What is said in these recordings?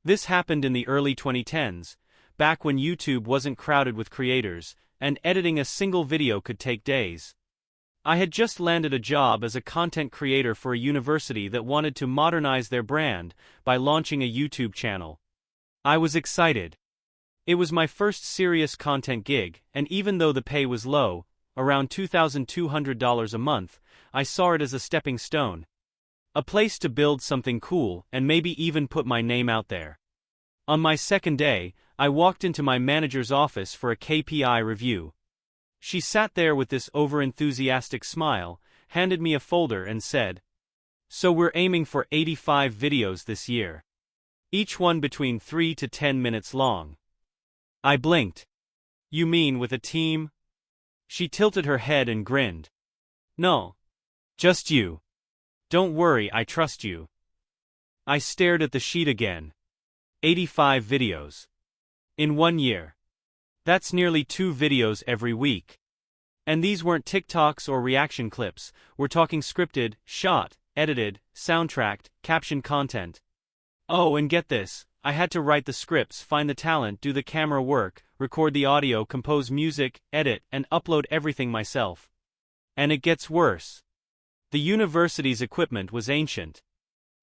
This happened in the early 2010s, back when YouTube wasn't crowded with creators, and editing a single video could take days. I had just landed a job as a content creator for a university that wanted to modernize their brand by launching a YouTube channel. I was excited. It was my first serious content gig, and even though the pay was low, around $2,200 a month, I saw it as a stepping stone. A place to build something cool and maybe even put my name out there. On my second day, I walked into my manager's office for a KPI review. She sat there with this overenthusiastic smile, handed me a folder and said, "So we're aiming for 85 videos this year. Each one between 3 to 10 minutes long." I blinked. "You mean with a team?" She tilted her head and grinned. "No. Just you. Don't worry, I trust you." I stared at the sheet again. 85 videos. In 1 year. That's nearly 2 videos every week. And these weren't TikToks or reaction clips, we're talking scripted, shot, edited, soundtracked, captioned content. Oh, and get this, I had to write the scripts, find the talent, do the camera work, record the audio, compose music, edit, and upload everything myself. And it gets worse. The university's equipment was ancient.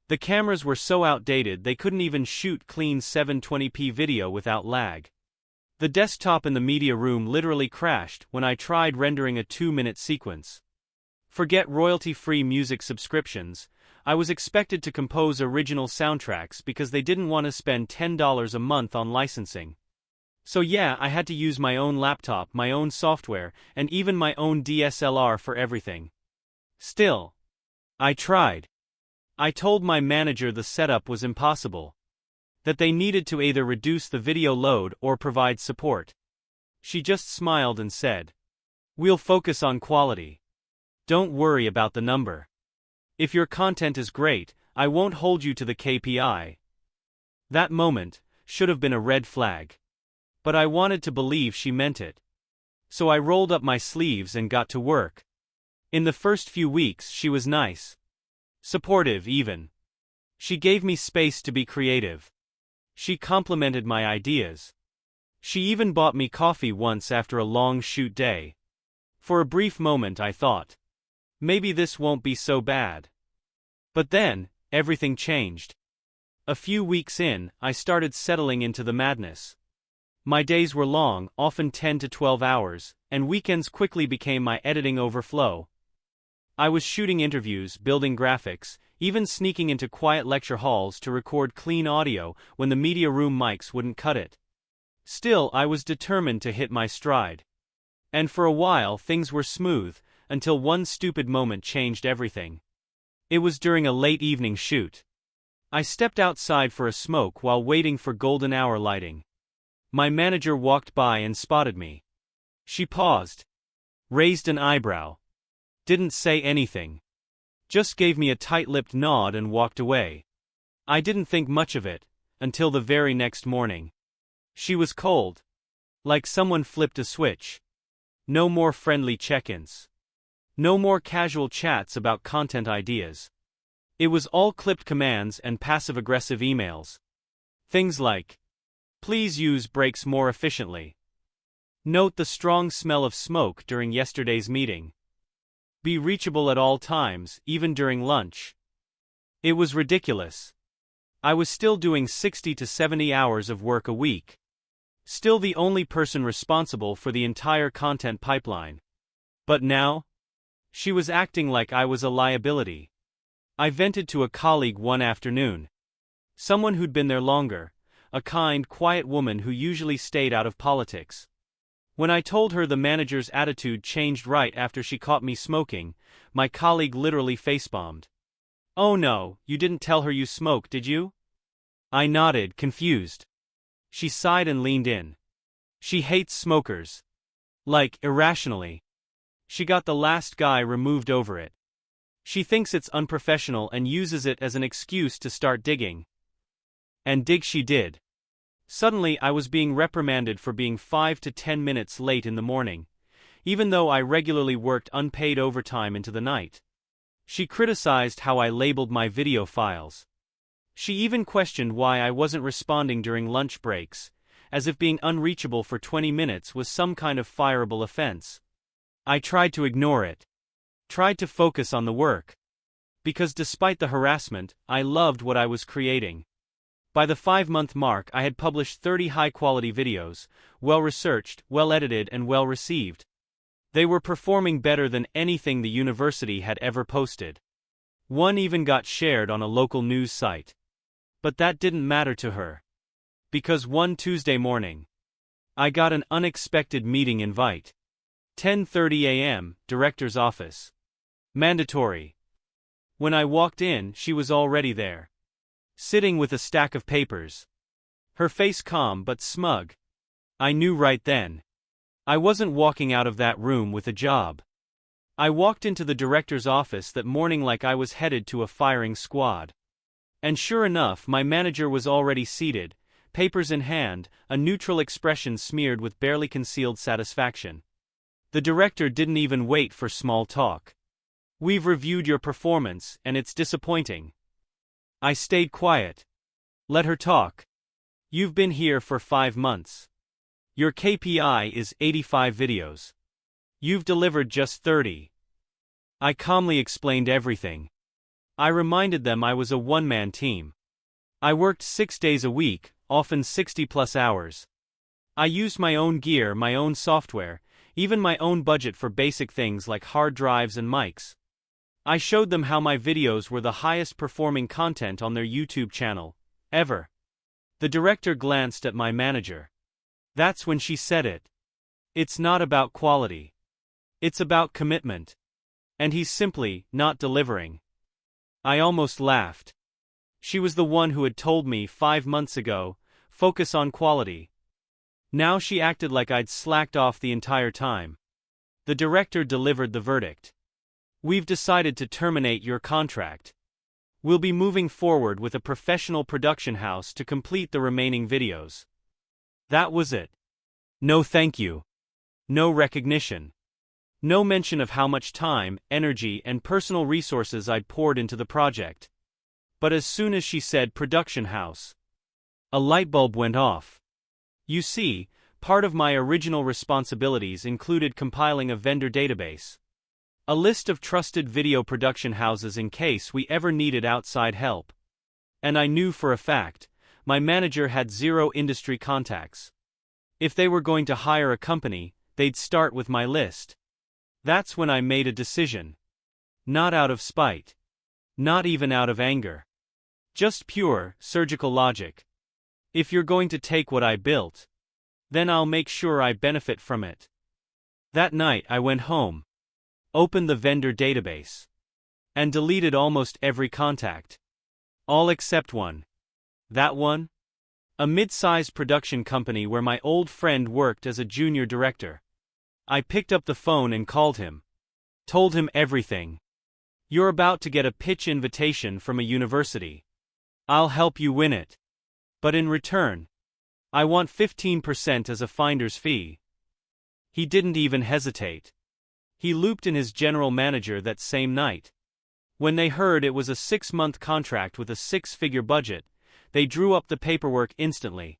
The cameras were so outdated they couldn't even shoot clean 720p video without lag. The desktop in the media room literally crashed when I tried rendering a 2-minute sequence. Forget royalty-free music subscriptions, I was expected to compose original soundtracks because they didn't want to spend $10 a month on licensing. So yeah, I had to use my own laptop, my own software, and even my own DSLR for everything. Still, I tried. I told my manager the setup was impossible. That they needed to either reduce the video load or provide support. She just smiled and said, "We'll focus on quality. Don't worry about the number. If your content is great, I won't hold you to the KPI." That moment should have been a red flag. But I wanted to believe she meant it. So I rolled up my sleeves and got to work. In the first few weeks she was nice. Supportive even. She gave me space to be creative. She complimented my ideas. She even bought me coffee once after a long shoot day. For a brief moment I thought, maybe this won't be so bad. But then, everything changed. A few weeks in, I started settling into the madness. My days were long, often 10 to 12 hours, and weekends quickly became my editing overflow. I was shooting interviews, building graphics, even sneaking into quiet lecture halls to record clean audio when the media room mics wouldn't cut it. Still, I was determined to hit my stride. And for a while things were smooth, until one stupid moment changed everything. It was during a late evening shoot. I stepped outside for a smoke while waiting for golden hour lighting. My manager walked by and spotted me. She paused, raised an eyebrow, didn't say anything. Just gave me a tight-lipped nod and walked away. I didn't think much of it, until the very next morning. She was cold. Like someone flipped a switch. No more friendly check-ins. No more casual chats about content ideas. It was all clipped commands and passive-aggressive emails. Things like, "Please use breaks more efficiently." "Note the strong smell of smoke during yesterday's meeting." "Be reachable at all times, even during lunch." It was ridiculous. I was still doing 60 to 70 hours of work a week. Still the only person responsible for the entire content pipeline. But now? She was acting like I was a liability. I vented to a colleague one afternoon. Someone who'd been there longer, a kind, quiet woman who usually stayed out of politics. When I told her the manager's attitude changed right after she caught me smoking, my colleague literally facebombed. "Oh no, you didn't tell her you smoke, did you?" I nodded, confused. She sighed and leaned in. She hates smokers. Like, irrationally. She got the last guy removed over it. She thinks it's unprofessional and uses it as an excuse to start digging. And dig she did. Suddenly I was being reprimanded for being 5 to 10 minutes late in the morning, even though I regularly worked unpaid overtime into the night. She criticized how I labeled my video files. She even questioned why I wasn't responding during lunch breaks, as if being unreachable for 20 minutes was some kind of fireable offense. I tried to ignore it. Tried to focus on the work. Because despite the harassment, I loved what I was creating. By the 5-month mark, I had published 30 high-quality videos, well-researched, well-edited, and well-received. They were performing better than anything the university had ever posted. One even got shared on a local news site. But that didn't matter to her. Because one Tuesday morning, I got an unexpected meeting invite. 10:30 a.m., director's office. Mandatory. When I walked in, she was already there. Sitting with a stack of papers. Her face calm but smug. I knew right then. I wasn't walking out of that room with a job. I walked into the director's office that morning like I was headed to a firing squad. And sure enough, my manager was already seated, papers in hand, a neutral expression smeared with barely concealed satisfaction. The director didn't even wait for small talk. "We've reviewed your performance, and it's disappointing." I stayed quiet. Let her talk. "You've been here for 5 months. Your KPI is 85 videos. You've delivered just 30. I calmly explained everything. I reminded them I was a one-man team. I worked 6 days a week, often 60-plus hours. I used my own gear, my own software, even my own budget for basic things like hard drives and mics. I showed them how my videos were the highest performing content on their YouTube channel, ever. The director glanced at my manager. That's when she said it. "It's not about quality. It's about commitment. And he's simply not delivering." I almost laughed. She was the one who had told me 5 months ago, focus on quality. Now she acted like I'd slacked off the entire time. The director delivered the verdict. "We've decided to terminate your contract. We'll be moving forward with a professional production house to complete the remaining videos." That was it. No thank you. No recognition. No mention of how much time, energy, and personal resources I'd poured into the project. But as soon as she said production house, a light bulb went off. You see, part of my original responsibilities included compiling a vendor database. A list of trusted video production houses in case we ever needed outside help. And I knew for a fact, my manager had zero industry contacts. If they were going to hire a company, they'd start with my list. That's when I made a decision. Not out of spite. Not even out of anger. Just pure, surgical logic. If you're going to take what I built, then I'll make sure I benefit from it. That night I went home, opened the vendor database, and deleted almost every contact. All except one. That one? A mid-sized production company where my old friend worked as a junior director. I picked up the phone and called him. Told him everything. "You're about to get a pitch invitation from a university. I'll help you win it. But in return, I want 15% as a finder's fee." He didn't even hesitate. He looped in his general manager that same night. When they heard it was a 6-month contract with a 6-figure budget, they drew up the paperwork instantly.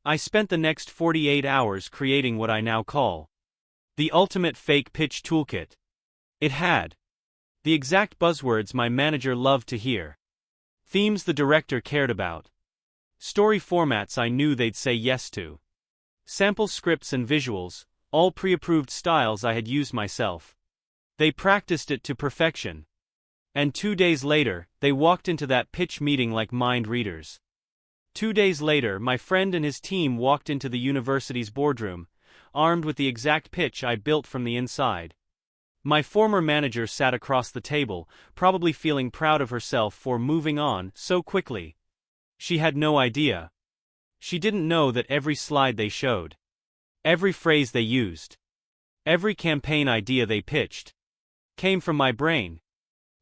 I spent the next 48 hours creating what I now call the ultimate fake pitch toolkit. It had the exact buzzwords my manager loved to hear. Themes the director cared about. Story formats I knew they'd say yes to. Sample scripts and visuals, all pre-approved styles I had used myself. They practiced it to perfection. And 2 days later, they walked into that pitch meeting like mind readers. 2 days later, my friend and his team walked into the university's boardroom, armed with the exact pitch I built from the inside. My former manager sat across the table, probably feeling proud of herself for moving on so quickly. She had no idea. She didn't know that every slide they showed, every phrase they used, every campaign idea they pitched, came from my brain.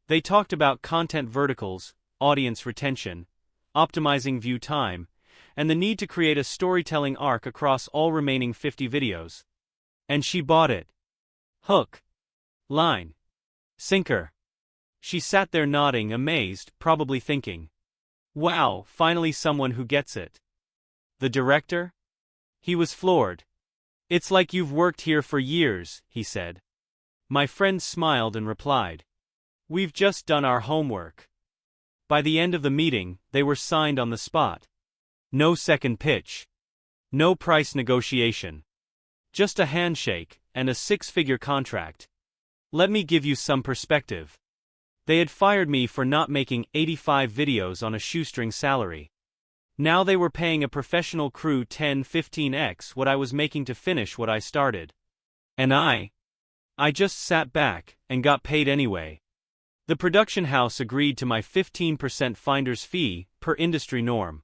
They talked about content verticals, audience retention, optimizing view time, and the need to create a storytelling arc across all remaining 50 videos. And she bought it. Hook, line, sinker. She sat there nodding, amazed, probably thinking, Wow, finally someone who gets it. The director? He was floored. It's like you've worked here for years, he said. My friend smiled and replied, we've just done our homework. By the end of the meeting, they were signed on the spot. No second pitch. No price negotiation. Just a handshake and a six-figure contract. Let me give you some perspective. They had fired me for not making 85 videos on a shoestring salary. Now they were paying a professional crew 10-15x what I was making to finish what I started. And I just sat back and got paid anyway. The production house agreed to my 15% finder's fee, per industry norm.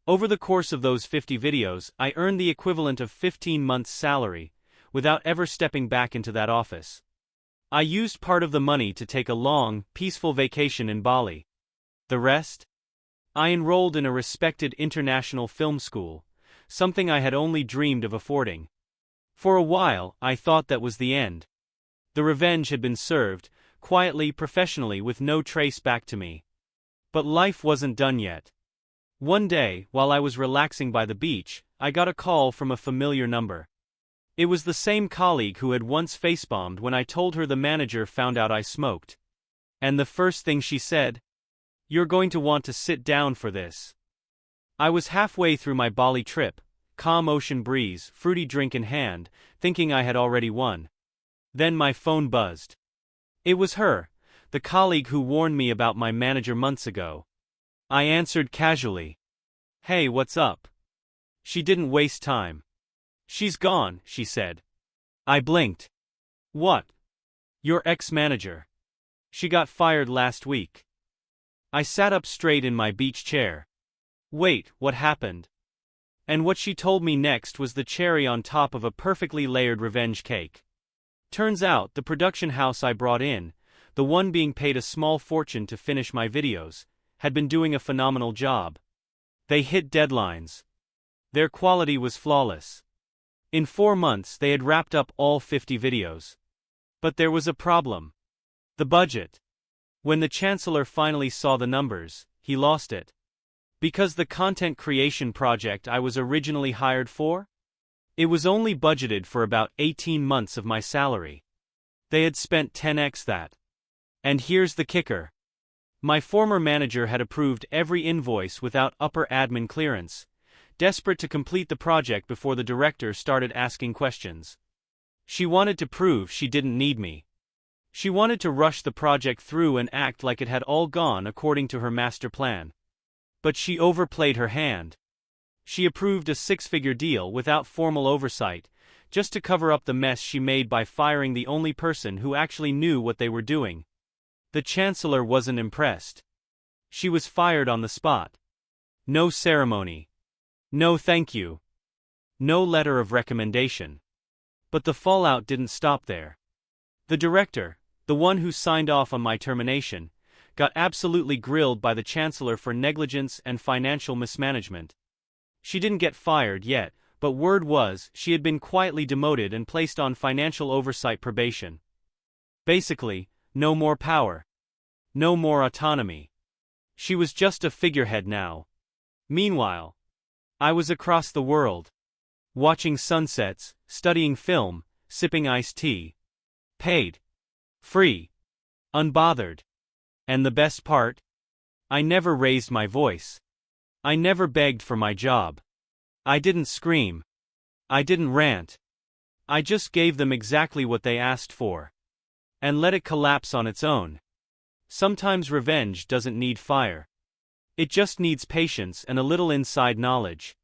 Over the course of those 50 videos, I earned the equivalent of 15 months' salary, without ever stepping back into that office. I used part of the money to take a long, peaceful vacation in Bali. The rest? I enrolled in a respected international film school, something I had only dreamed of affording. For a while, I thought that was the end. The revenge had been served, quietly, professionally, with no trace back to me. But life wasn't done yet. One day, while I was relaxing by the beach, I got a call from a familiar number. It was the same colleague who had once facebombed when I told her the manager found out I smoked. And the first thing she said? You're going to want to sit down for this. I was halfway through my Bali trip, calm ocean breeze, fruity drink in hand, thinking I had already won. Then my phone buzzed. It was her, the colleague who warned me about my manager months ago. I answered casually. Hey, what's up? She didn't waste time. She's gone, she said. I blinked. What? Your ex-manager. She got fired last week. I sat up straight in my beach chair. Wait, what happened? And what she told me next was the cherry on top of a perfectly layered revenge cake. Turns out, the production house I brought in, the one being paid a small fortune to finish my videos, had been doing a phenomenal job. They hit deadlines. Their quality was flawless. In 4 months they had wrapped up all 50 videos. But there was a problem. The budget. When the chancellor finally saw the numbers, he lost it. Because the content creation project I was originally hired for? It was only budgeted for about 18 months of my salary. They had spent 10x that. And here's the kicker. My former manager had approved every invoice without upper admin clearance, desperate to complete the project before the director started asking questions. She wanted to prove she didn't need me. She wanted to rush the project through and act like it had all gone according to her master plan. But she overplayed her hand. She approved a 6-figure deal without formal oversight, just to cover up the mess she made by firing the only person who actually knew what they were doing. The chancellor wasn't impressed. She was fired on the spot. No ceremony. No thank you. No letter of recommendation. But the fallout didn't stop there. The director, the one who signed off on my termination, got absolutely grilled by the chancellor for negligence and financial mismanagement. She didn't get fired yet, but word was she had been quietly demoted and placed on financial oversight probation. Basically, no more power. No more autonomy. She was just a figurehead now. Meanwhile, I was across the world, watching sunsets, studying film, sipping iced tea. Paid. Free. Unbothered. And the best part? I never raised my voice. I never begged for my job. I didn't scream. I didn't rant. I just gave them exactly what they asked for. And let it collapse on its own. Sometimes revenge doesn't need fire. It just needs patience and a little inside knowledge.